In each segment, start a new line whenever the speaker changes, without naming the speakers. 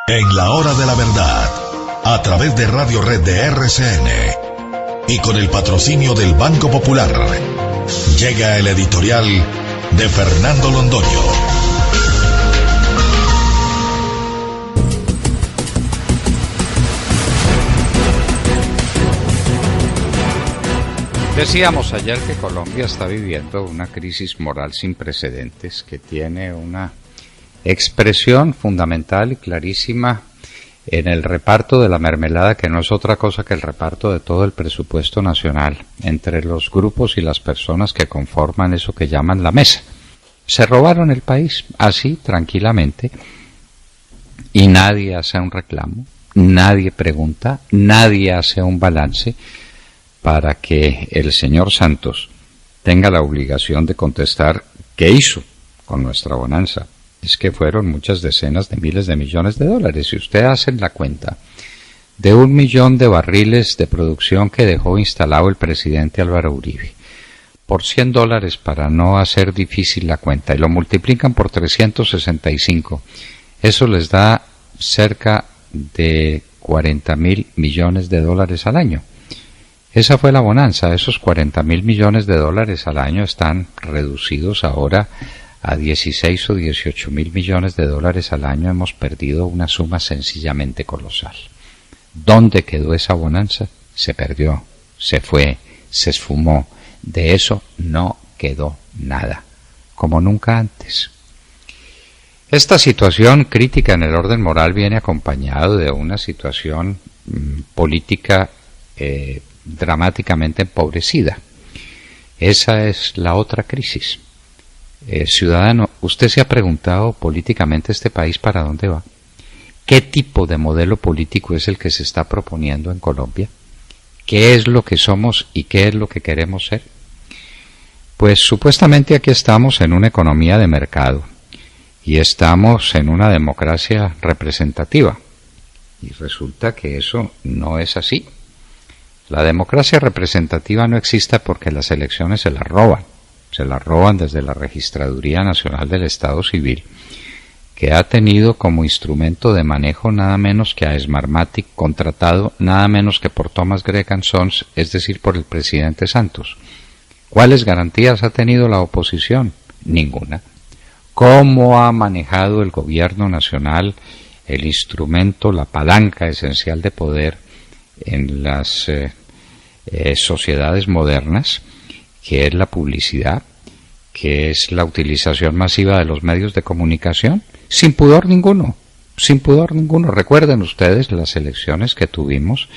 En la hora de la verdad, a través de Radio Red de RCN y con el patrocinio del Banco Popular, llega el editorial de Fernando Londoño.
Decíamos ayer que Colombia está viviendo una crisis moral sin precedentes que tiene una expresión fundamental y clarísima en el reparto de la mermelada, que no es otra cosa que el reparto de todo el presupuesto nacional entre los grupos y las personas que conforman eso que llaman la mesa. Se robaron el país así, tranquilamente, y nadie hace un reclamo, nadie pregunta, nadie hace un balance para que el señor Santos tenga la obligación de contestar qué hizo con nuestra bonanza. Es que fueron muchas decenas de miles de millones de dólares. Si usted hace la cuenta de 1 millón de barriles de producción que dejó instalado el presidente Álvaro Uribe, por $100 para no hacer difícil la cuenta, y lo multiplican por 365, eso les da cerca de 40.000 millones de dólares al año. Esa fue la bonanza. Esos 40.000 millones de dólares al año están reducidos ahora a 16 o 18.000 millones de dólares al año. Hemos perdido una suma sencillamente colosal. ¿Dónde quedó esa bonanza? Se perdió, se fue, se esfumó. De eso no quedó nada, como nunca antes. Esta situación crítica en el orden moral viene acompañado de una situación política dramáticamente empobrecida. Esa es la otra crisis. Ciudadano, ¿usted se ha preguntado políticamente este país para dónde va? ¿Qué tipo de modelo político es el que se está proponiendo en Colombia? ¿Qué es lo que somos y qué es lo que queremos ser? Pues supuestamente aquí estamos en una economía de mercado y estamos en una democracia representativa, y resulta que eso no es así. La democracia representativa no existe porque las elecciones se las roban desde la Registraduría Nacional del Estado Civil, que ha tenido como instrumento de manejo nada menos que a Smartmatic, contratado nada menos que por Thomas Gregg & Sons, es decir, por el presidente Santos. ¿Cuáles garantías ha tenido la oposición? Ninguna. ¿Cómo ha manejado el gobierno nacional el instrumento, la palanca esencial de poder en las sociedades modernas, que es la publicidad, que es la utilización masiva de los medios de comunicación? Sin pudor ninguno, sin pudor ninguno. Recuerden ustedes las elecciones que tuvimos,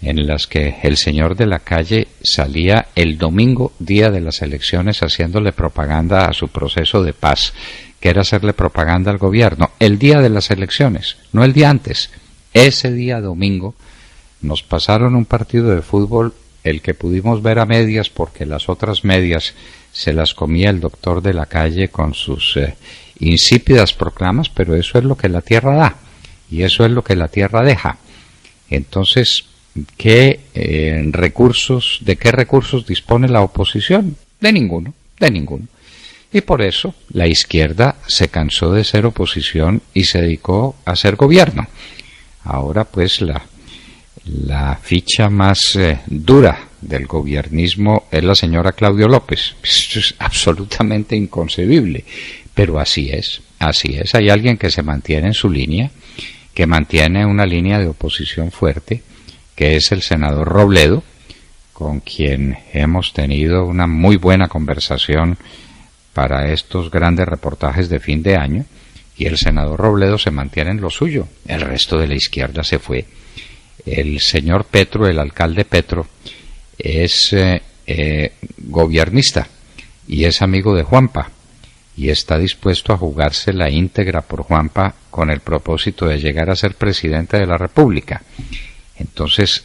en las que el señor de la calle salía el domingo, día de las elecciones, haciéndole propaganda a su proceso de paz, que era hacerle propaganda al gobierno, el día de las elecciones, no el día antes. Ese día domingo nos pasaron un partido de fútbol, el que pudimos ver a medias porque las otras medias se las comía el doctor de la calle con sus insípidas proclamas, pero eso es lo que la tierra da y eso es lo que la tierra deja. Entonces, ¿de qué recursos dispone la oposición? De ninguno. Y por eso la izquierda se cansó de ser oposición y se dedicó a ser gobierno. Ahora pues la ficha más dura del gobiernismo es la señora Claudia López. Esto es absolutamente inconcebible, pero así es. Hay alguien que se mantiene en su línea, que mantiene una línea de oposición fuerte, que es el senador Robledo, con quien hemos tenido una muy buena conversación para estos grandes reportajes de fin de año, y el senador Robledo se mantiene en lo suyo. El resto de la izquierda se fue. El señor Petro, el alcalde Petro, es gobiernista y es amigo de Juanpa y está dispuesto a jugarse la íntegra por Juanpa con el propósito de llegar a ser presidente de la República. Entonces,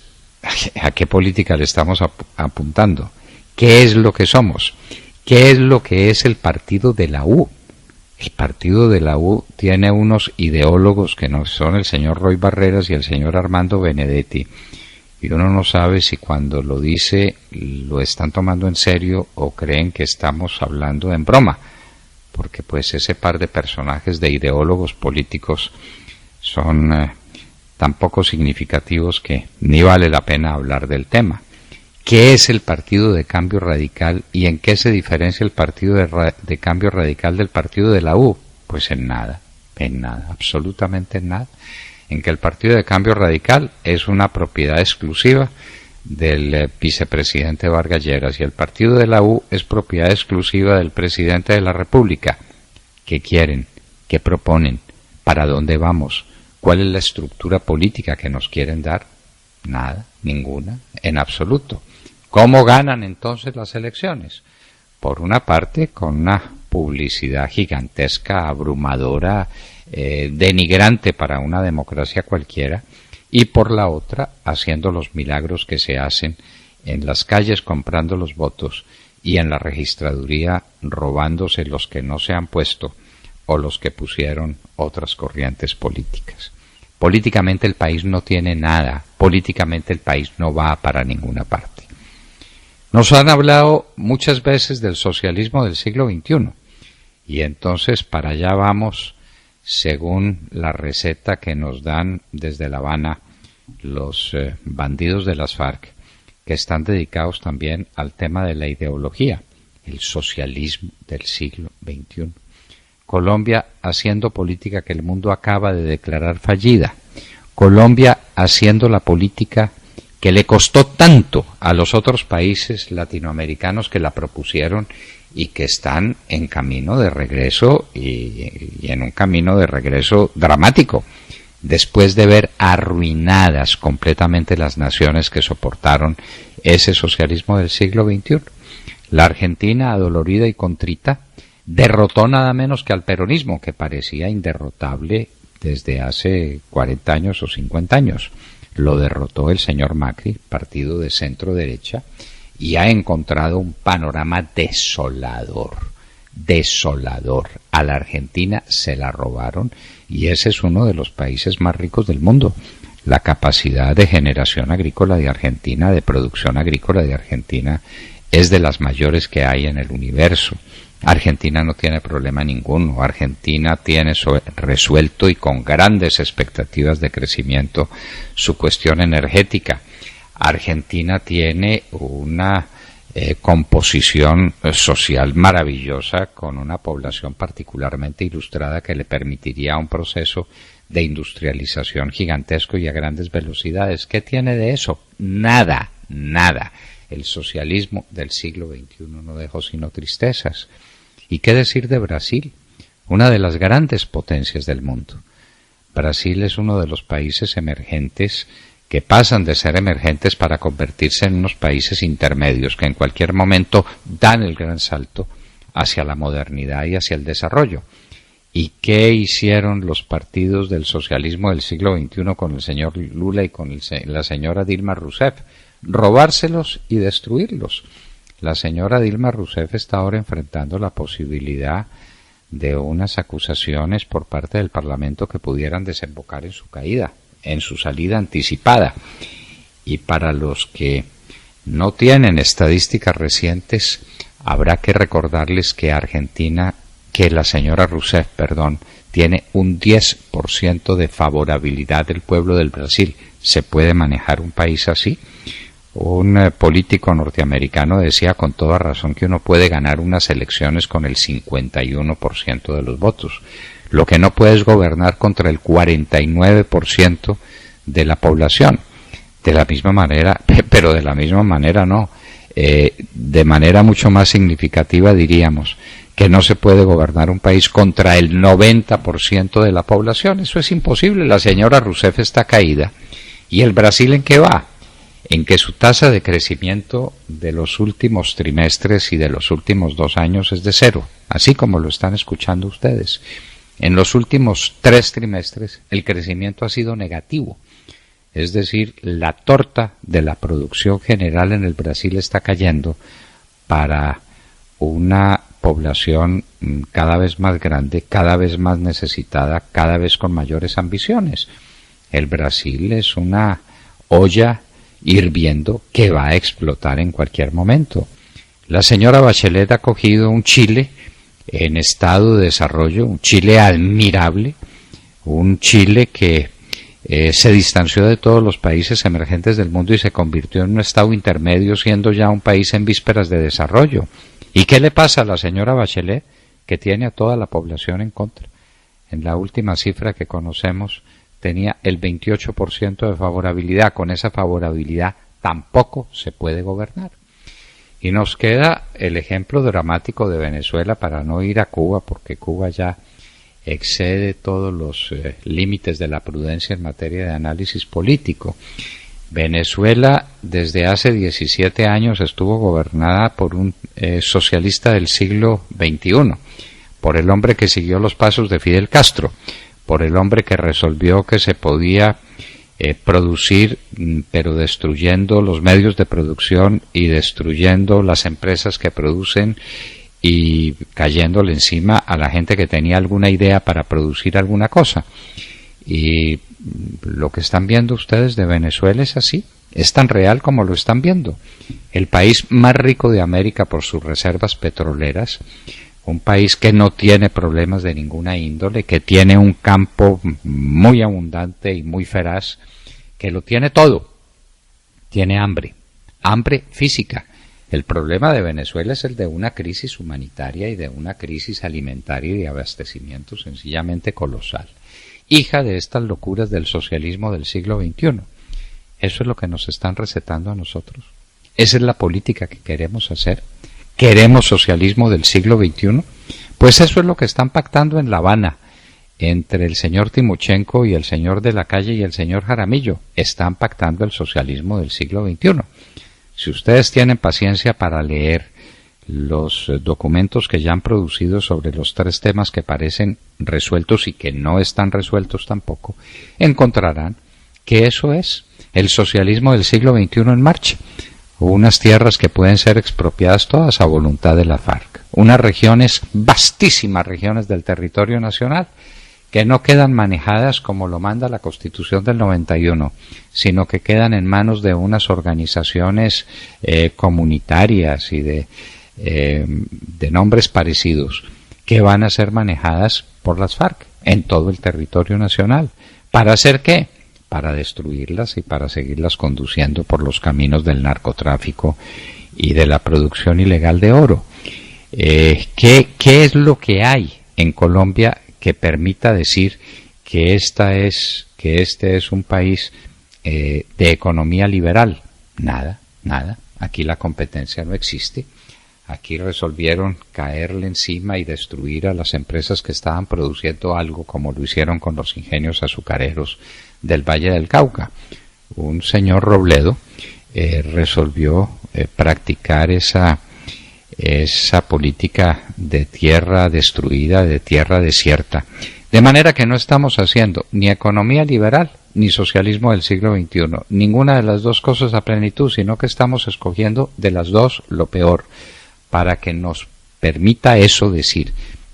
¿a qué política le estamos apuntando? ¿Qué es lo que somos? ¿Qué es lo que es el partido de la U? El partido de la U tiene unos ideólogos que no son el señor Roy Barreras y el señor Armando Benedetti, y uno no sabe si cuando lo dice lo están tomando en serio o creen que estamos hablando en broma, porque pues ese par de personajes, de ideólogos políticos, son tan poco significativos que ni vale la pena hablar del tema. ¿Qué es el Partido de Cambio Radical y en qué se diferencia el Partido de Cambio Radical del Partido de la U? Pues en nada, absolutamente en nada. En que el Partido de Cambio Radical es una propiedad exclusiva del vicepresidente Vargas Lleras y el Partido de la U es propiedad exclusiva del presidente de la República. ¿Qué quieren? ¿Qué proponen? ¿Para dónde vamos? ¿Cuál es la estructura política que nos quieren dar? Nada, ninguna, en absoluto. ¿Cómo ganan entonces las elecciones? Por una parte, con una publicidad gigantesca, abrumadora, denigrante para una democracia cualquiera, y por la otra, haciendo los milagros que se hacen en las calles comprando los votos y en la registraduría robándose los que no se han puesto o los que pusieron otras corrientes políticas. Políticamente el país no tiene nada, políticamente el país no va para ninguna parte. Nos han hablado muchas veces del socialismo del siglo XXI y entonces para allá vamos según la receta que nos dan desde La Habana los bandidos de las FARC, que están dedicados también al tema de la ideología, el socialismo del siglo XXI. Colombia haciendo política que el mundo acaba de declarar fallida. Colombia haciendo la política que le costó tanto a los otros países latinoamericanos que la propusieron y que están en camino de regreso y en un camino de regreso dramático, después de ver arruinadas completamente las naciones que soportaron ese socialismo del siglo XXI. La Argentina, adolorida y contrita, derrotó nada menos que al peronismo, que parecía inderrotable desde hace 40 años o 50 años. Lo derrotó el señor Macri, partido de centro derecha, y ha encontrado un panorama desolador. A la Argentina se la robaron y ese es uno de los países más ricos del mundo. La capacidad de generación agrícola de Argentina, de producción agrícola de Argentina, es de las mayores que hay en el universo. Argentina no tiene problema ninguno. Argentina tiene resuelto y con grandes expectativas de crecimiento su cuestión energética. Argentina tiene una composición social maravillosa con una población particularmente ilustrada que le permitiría un proceso de industrialización gigantesco y a grandes velocidades. ¿Qué tiene de eso? Nada. El socialismo del siglo XXI no dejó sino tristezas. ¿Y qué decir de Brasil? Una de las grandes potencias del mundo. Brasil es uno de los países emergentes que pasan de ser emergentes para convertirse en unos países intermedios que en cualquier momento dan el gran salto hacia la modernidad y hacia el desarrollo. ¿Y qué hicieron los partidos del socialismo del siglo XXI con el señor Lula y con la señora Dilma Rousseff? Robárselos y destruirlos. La señora Dilma Rousseff está ahora enfrentando la posibilidad de unas acusaciones por parte del Parlamento que pudieran desembocar en su caída, en su salida anticipada. Y para los que no tienen estadísticas recientes, habrá que recordarles que la señora Rousseff, tiene un 10% de favorabilidad del pueblo del Brasil. ¿Se puede manejar un país así? Un político norteamericano decía con toda razón que uno puede ganar unas elecciones con el 51% de los votos. Lo que no puede es gobernar contra el 49% de la población. De la misma manera, pero de la misma manera no. De manera mucho más significativa diríamos que no se puede gobernar un país contra el 90% de la población. Eso es imposible. La señora Rousseff está caída. ¿Y el Brasil en qué va? En que su tasa de crecimiento de los últimos trimestres y de los últimos 2 años es de 0, así como lo están escuchando ustedes. En los últimos 3 trimestres el crecimiento ha sido negativo, es decir, la torta de la producción general en el Brasil está cayendo para una población cada vez más grande, cada vez más necesitada, cada vez con mayores ambiciones. El Brasil es una olla hirviendo que va a explotar en cualquier momento. La señora Bachelet ha cogido un Chile en estado de desarrollo, un Chile admirable, un Chile que se distanció de todos los países emergentes del mundo y se convirtió en un estado intermedio, siendo ya un país en vísperas de desarrollo. ¿Y qué le pasa a la señora Bachelet, que tiene a toda la población en contra? En la última cifra que conocemos tenía el 28% de favorabilidad. Con esa favorabilidad tampoco se puede gobernar. Y nos queda el ejemplo dramático de Venezuela, para no ir a Cuba, porque Cuba ya excede todos los límites de la prudencia en materia de análisis político. Venezuela desde hace 17 años estuvo gobernada por un socialista del siglo XXI, por el hombre que siguió los pasos de Fidel Castro, por el hombre que resolvió que se podía producir, pero destruyendo los medios de producción y destruyendo las empresas que producen y cayéndole encima a la gente que tenía alguna idea para producir alguna cosa. Y lo que están viendo ustedes de Venezuela es así, es tan real como lo están viendo. El país más rico de América por sus reservas petroleras, un país que no tiene problemas de ninguna índole, que tiene un campo muy abundante y muy feraz, que lo tiene todo. Tiene hambre física. El problema de Venezuela es el de una crisis humanitaria y de una crisis alimentaria y de abastecimiento sencillamente colosal, hija de estas locuras del socialismo del siglo XXI. Eso es lo que nos están recetando a nosotros. Esa es la política que queremos hacer. ¿Queremos socialismo del siglo XXI? Pues eso es lo que están pactando en La Habana entre el señor Timochenko y el señor de la Calle y el señor Jaramillo. Están pactando el socialismo del siglo XXI. Si ustedes tienen paciencia para leer los documentos que ya han producido sobre los tres temas que parecen resueltos y que no están resueltos tampoco, encontrarán que eso es el socialismo del siglo XXI en marcha. Unas tierras que pueden ser expropiadas todas a voluntad de la FARC, unas regiones, vastísimas regiones del territorio nacional, que no quedan manejadas como lo manda la Constitución del 91, sino que quedan en manos de unas organizaciones comunitarias y de nombres parecidos, que van a ser manejadas por las FARC en todo el territorio nacional. ¿Para hacer qué? Para destruirlas y para seguirlas conduciendo por los caminos del narcotráfico y de la producción ilegal de oro. ¿Qué es lo que hay en Colombia que permita decir que este es un país de economía liberal? Nada. Aquí la competencia no existe. Aquí resolvieron caerle encima y destruir a las empresas que estaban produciendo algo, como lo hicieron con los ingenios azucareros del Valle del Cauca. Un señor Robledo resolvió practicar esa política de tierra destruida, de tierra desierta. De manera que no estamos haciendo ni economía liberal ni socialismo del siglo XXI, ninguna de las dos cosas a plenitud, sino que estamos escogiendo de las dos lo peor, para que nos permita eso decir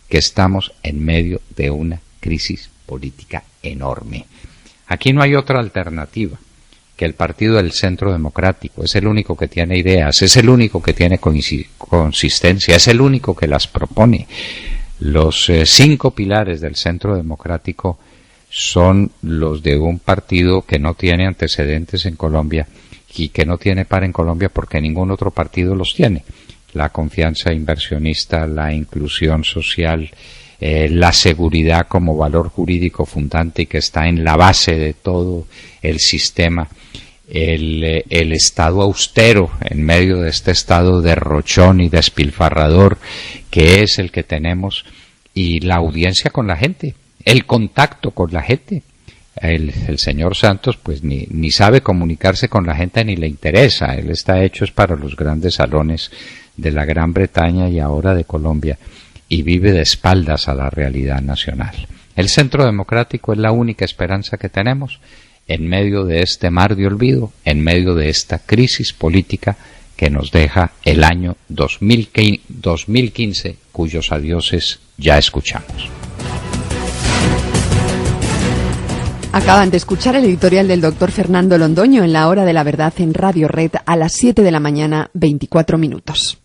que estamos en medio de una crisis política enorme. Aquí no hay otra alternativa que el Partido del Centro Democrático. Es el único que tiene ideas, es el único que tiene consistencia, es el único que las propone. Los 5 pilares del Centro Democrático son los de un partido que no tiene antecedentes en Colombia y que no tiene par en Colombia porque ningún otro partido los tiene. La confianza inversionista, la inclusión social, la seguridad como valor jurídico fundante y que está en la base de todo el sistema, el Estado austero en medio de este Estado derrochón y despilfarrador que es el que tenemos, y la audiencia con la gente, el contacto con la gente. El señor Santos pues ni sabe comunicarse con la gente ni le interesa. Él está hecho es para los grandes salones de la Gran Bretaña y ahora de Colombia, y vive de espaldas a la realidad nacional. El Centro Democrático es la única esperanza que tenemos en medio de este mar de olvido, en medio de esta crisis política que nos deja el año 2015, cuyos adioses ya escuchamos.
Acaban de escuchar el editorial del doctor Fernando Londoño en La Hora de la Verdad en Radio Red a las 7 de la mañana, 24 minutos.